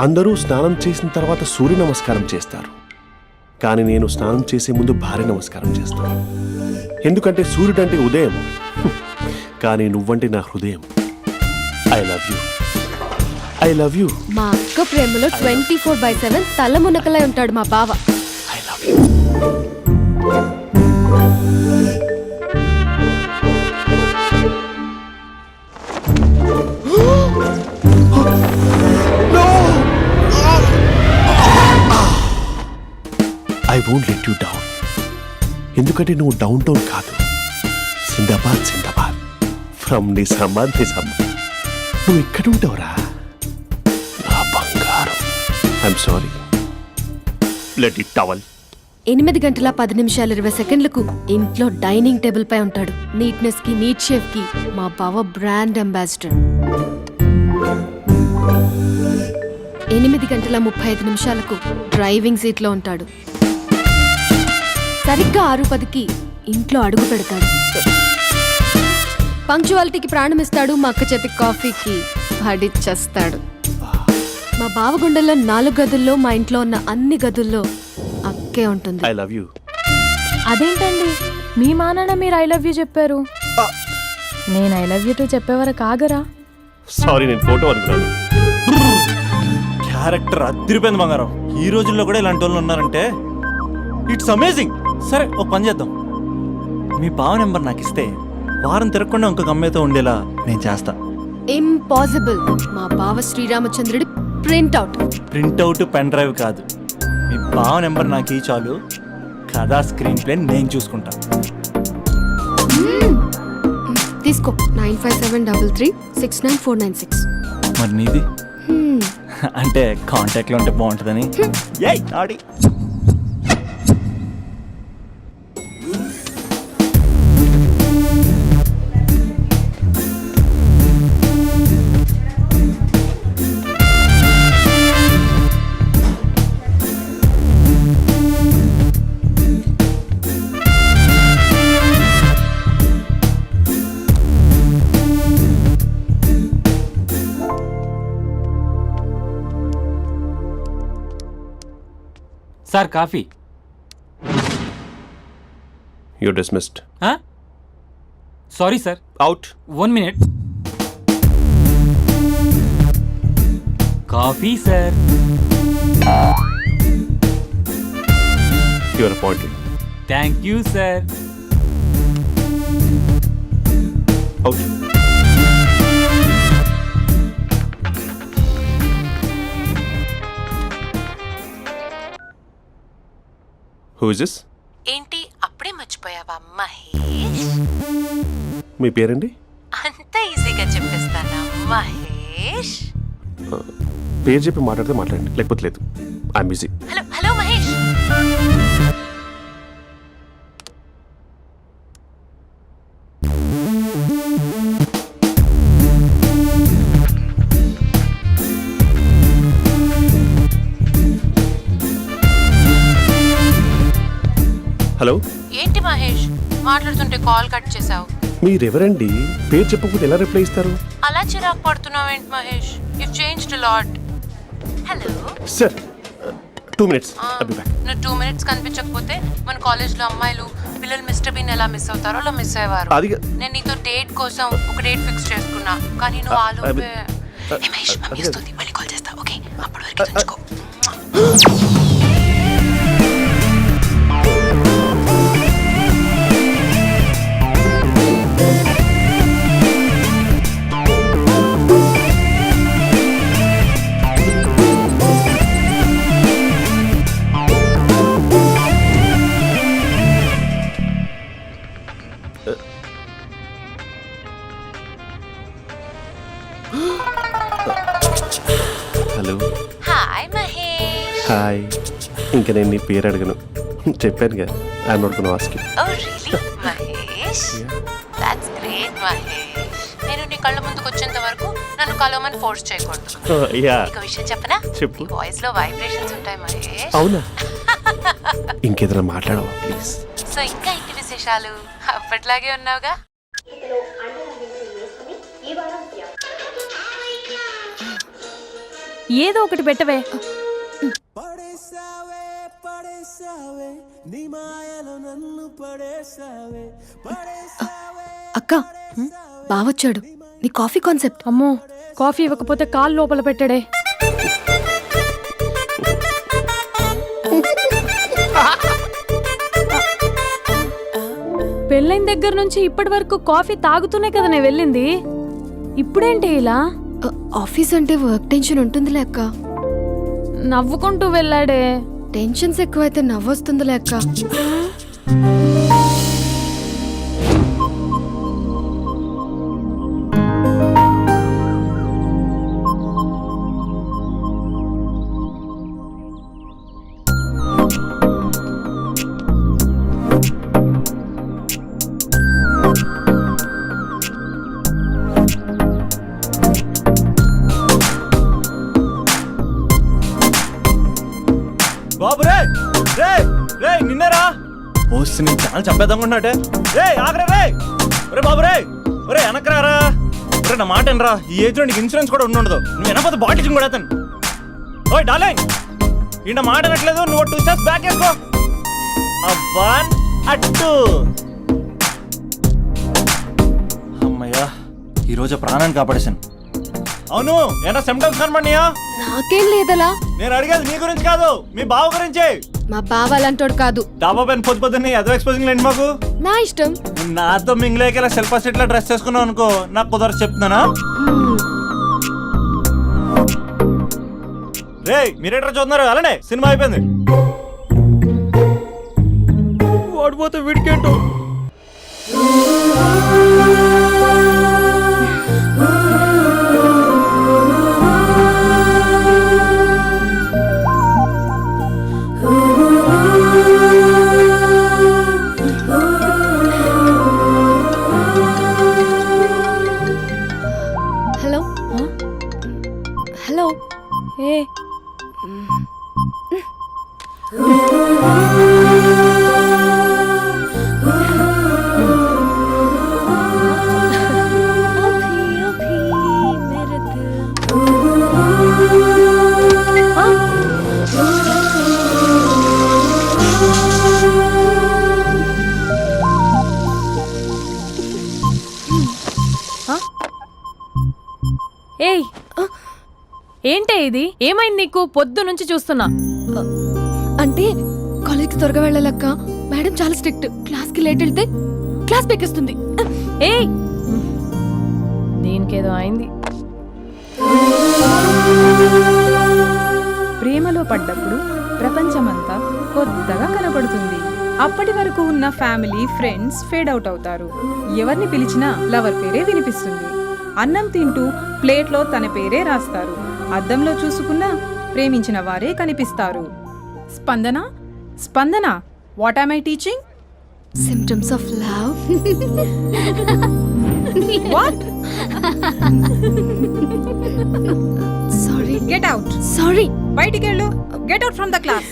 అందరూ స్నానం చేసిన తర్వాత సూర్య నమస్కారం చేస్తారు, కానీ నేను స్నానం చేసే ముందు భార్య నమస్కారం చేస్తాను. ఎందుకంటే సూర్యుడు అంటే ఉదయం, కానీ నువ్వంటే నా హృదయం. I love you, I love you. మా అక్క ప్రేమలో 24/7 తల మునకలై ఉంటాడు మా బావ. I love you. I won't let you down. ఎందుకంటే నువ్వు డౌన్ టౌన్ కాదు, జిందాబాద్ జిందాబాద్ ఫ్రమ్ నిజామాబాద్ నిజామాబాద్. నువ్వు ఇక్కడ ఉంటావురా నా బంగారం. I'm sorry, let it towel. 8 గంటల 10 నిమిషాలు 20 సెకండ్లకు ఇంట్లో డైనింగ్ టేబుల్ పై ఉంటాడు. నీట్నెస్ కి, నీట్ షేఫ్ కి మా బావ బ్రాండ్ అంబాసిడర్. 8 గంటల 35 నిమిషాలకు డ్రైవింగ్ సీట్ లో ఉంటాడు. సరిగ్గా 6:10కి ఇంట్లో అడుగు పెడతాడు. పంక్చువాలిటీకి ప్రాణం ఇస్తాడు. మా అక్క చేతి కాఫీకి పడిచ్చేస్తాడు. మా బావ గుండెల్లో 4 గదుల్లో, మా ఇంట్లో ఉన్న అన్ని గదుల్లో అక్కే ఉంటుంది. I love you. అదేంటండి మీ మా నాన్న మీరు ఐ లవ్ యూ చెప్పారు, నేను ఐ లవ్ యూ టు చెప్పేవరకు ఆగరా? సారీ, నేను ఫోటో అనుకున్నాను. క్యారెక్టర్ అదిరిపోయింది బంగారం. ఈ రోజుల్లో కూడా ఇలాంటి వాళ్ళు ఉన్నారంటే ఇట్స్ అమేజింగ్. సరే ఒక పని చేద్దాం, మీ బావ నెంబర్ నాకు ఇస్తే వారం తిరగకుండా ఇంకొక అమ్మాయితో ఉండేలా నేను చేస్తా. ఇంపాసిబుల్. మా బావ శ్రీరామచంద్రుడి ప్రింట్అవుట్. ప్రింట్అవుట్ పెన్ డ్రైవ్ కాదు, మీ బావ నెంబర్ నాకు ఈ చాలు. కథా స్క్రీన్ ప్లే నేను చూసుకుంటా. తీసుకో. 9573369496. మరి నీది? అంటే కాంటాక్ట్లో ఉంటే బాగుంటుందని. ఏయ్ ఆడి sir coffee. You dismissed. Sorry sir. Out. 1 minute. Coffee sir. You are appointed. Thank you sir. Out. Who is this? ఏంటి అప్పుడే మర్చిపోయావా మహేష్? మీ పేరండి? అంత ఈజీగా చెప్పేస్తానా మహేష్? పేరు చెప్పి మాట్లాడితే మాట్లాడండి, లేకపోతే లేదు. I'm busy. Hello hello Mahesh. Hello. ఏంటి మహేష్ మాట్లాడుతుంటే కాల్ కట్ చేసావు? మీరెవరండి? పేరు చెప్పకపోతే ఎలా రిప్లై ఇస్తారు? అలా చిరాకు పడుతున్నావేంటి Mahesh? You changed a lot. Hello sir, 2 minutes. I'll be back. నువ్వు 2 minutes కనిపించకపోతే మన కాలేజ్లో అమ్మాయిలు పిల్లలు మిస్టర్ బీన్ ఎలా మిస్ అవుతారో అలా మిస్ అయ్యేవారు. నేను నీతో డేట్ కోసం ఒక డేట్ ఫిక్స్ చేసుకున్నా, కానీ నువ్వు ఆలోపే. మహేష్ మమ్మీ వస్తుంది, మళ్ళీ కాల్ చేస్తా. ఓకే, అప్పటి వరకు ఉంచుకో. హలో. హాయ్ మహేష్. హాయ్. ఇంకా నేను నీ పేరు అడగను, చెప్పాను కదా. I am not gonna ask you. Oh really Mahesh? That's great Mahesh. నేను నీ కళ్ళ ముందుకు వచ్చేంత వరకు నన్ను కలవమని ఫోర్స్ చేయకూడదు. యా. ఒక విషయం చెప్పనా? చెప్పు. నీ వాయిస్ లో వైబ్రేషన్స్ ఉంటాయి మహేష్. అవునా? ఇంకేదైనా మాట్లాడవా ప్లీజ్? సో ఇంకా ఇంటి విశేషాలు అప్పట్లాగే ఉన్నావుగా? ఏదో ఒకటి పెట్టవే. అక్క బావొచ్చాడు. నీ కాఫీ కాన్సెప్ట్. అమ్మో, కాఫీ ఇవ్వకపోతే కాలు లోపల పెట్టాడే. పెళ్ళైన దగ్గర నుంచి ఇప్పటి వరకు కాఫీ తాగుతూనే కదా నేను వెళ్ళింది. ఇప్పుడేంటి ఇలా? ఆఫీస్ అంటే వర్క్ టెన్షన్ ఉంటుందిలే అక్క. నవ్వుకుంటూ వెళ్ళాడే. టెన్షన్స్ ఎక్కువైతే నవ్వొస్తుందిలే అక్క. బాబు రే రే రే నిన్నరా వస్తే నేను చాలా చంపేద్దామనుకుంటున్నాటే. రే ఆగరా రే. ఒరే బాబు రే, ఒరే వెనకరారా. ఒరే నా మాట అనరా, ఈ ఏజ్ లో నీకు ఇన్సూరెన్స్ కూడా ఉండదు. నువ్వు వెనకపోతే బాటిల్ కూడా అతను. ఓయ్ డార్లింగ్, ఈ నా మాట అనట్లేదు. నువ్వు 2 స్టెప్స్ బ్యాక్ వేసుకో. అబ్బా అట్టు. అమ్మయ్యా, ఈరోజు ప్రాణాన్ని కాపాడేశాను. అవును, ఏనా సిమ్టమ్స్ కనబడినాయా? నాకేం లేదలా. నేను అడిగేది మీ గురించి కాదు, మీ బావ గురించి. మా బావ అలాంటోడు కాదు. డాబా పైన పొద్దున్నే అదో ఎక్స్పోజింగ్ లేండి మాకు. నా ఇష్టం. నాతో మింగిలేక సెల్ఫా సెట్ లో డ్రెస్ చేసుకున్నావు అనుకో, నాకు కుదరదు చెప్తున్నానా. రే మీరేట్రా చూస్తున్నారు? అలానే సినిమా అయిపోయింది. ఓడిపోతే వీడికేంటో. Hello hello. ఏ ఏయ్, ఏంటే ఇది? ఏమైంది నీకు? పొద్దు నుంచి చూస్తున్నా. అంటే కాలేజ్కి త్వరగా వెళ్ళాలక్క. మేడం చాలా స్ట్రిక్ట్. క్లాస్కి లేట్ వెళ్తే క్లాస్ పెక్కిస్తుంది. ఏయ్, దీనికేదో అయింది. ప్రేమలో పడ్డప్పుడు ప్రపంచమంతా కొత్తగా కనబడుతుంది. అప్పటి వరకు ఉన్న ఫ్యామిలీ ఫ్రెండ్స్ ఫేడ్ అవుట్ అవుతారు. ఎవరిని పిలిచినా లవర్ పేరే వినిపిస్తుంది. అన్నం తింటూ ప్లేట్లో తన పేరే రాస్తారు. అద్దంలో చూసుకున్నా ప్రేమించిన వారే కనిపిస్తారు. Spandana Spandana, what am I teaching? Symptoms of love. What? Sorry. Get out. Sorry. బయటికి వెళ్ళు. Get out from the class.